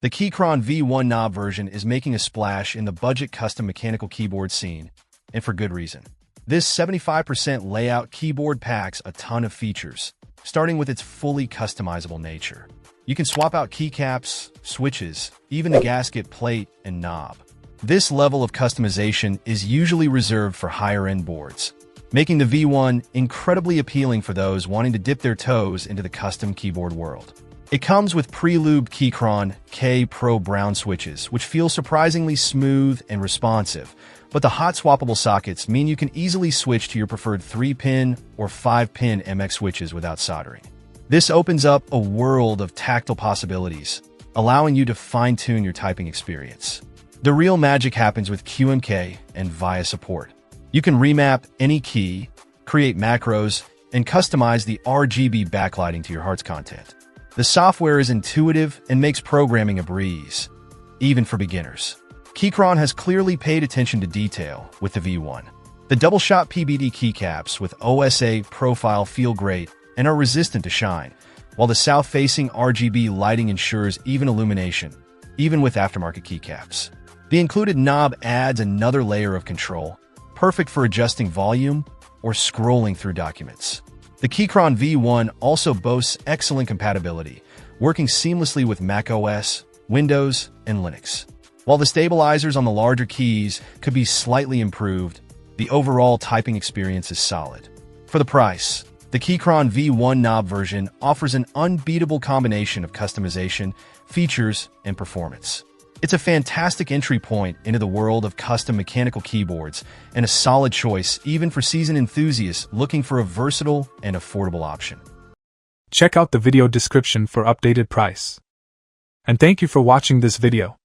The Keychron V1 knob version is making a splash in the budget custom mechanical keyboard scene, and for good reason. This 75% layout keyboard packs a ton of features, starting with its fully customizable nature. You can swap out keycaps, switches, even the gasket plate and knob. This level of customization is usually reserved for higher-end boards, making the V1 incredibly appealing for those wanting to dip their toes into the custom keyboard world. It comes with pre-lubed Keychron K Pro Brown switches, which feel surprisingly smooth and responsive, but the hot swappable sockets mean you can easily switch to your preferred 3-pin or 5-pin MX switches without soldering. This opens up a world of tactile possibilities, allowing you to fine-tune your typing experience. The real magic happens with QMK and VIA support. You can remap any key, create macros, and customize the RGB backlighting to your heart's content. The software is intuitive and makes programming a breeze, even for beginners. Keychron has clearly paid attention to detail with the V1. The double-shot PBD keycaps with OSA profile feel great and are resistant to shine, while the south-facing RGB lighting ensures even illumination, even with aftermarket keycaps. The included knob adds another layer of control, perfect for adjusting volume or scrolling through documents. The Keychron V1 also boasts excellent compatibility, working seamlessly with macOS, Windows, and Linux. While the stabilizers on the larger keys could be slightly improved, the overall typing experience is solid. For the price, the Keychron V1 knob version offers an unbeatable combination of customization, features, and performance. It's a fantastic entry point into the world of custom mechanical keyboards and a solid choice even for seasoned enthusiasts looking for a versatile and affordable option. Check out the video description for updated price. And thank you for watching this video.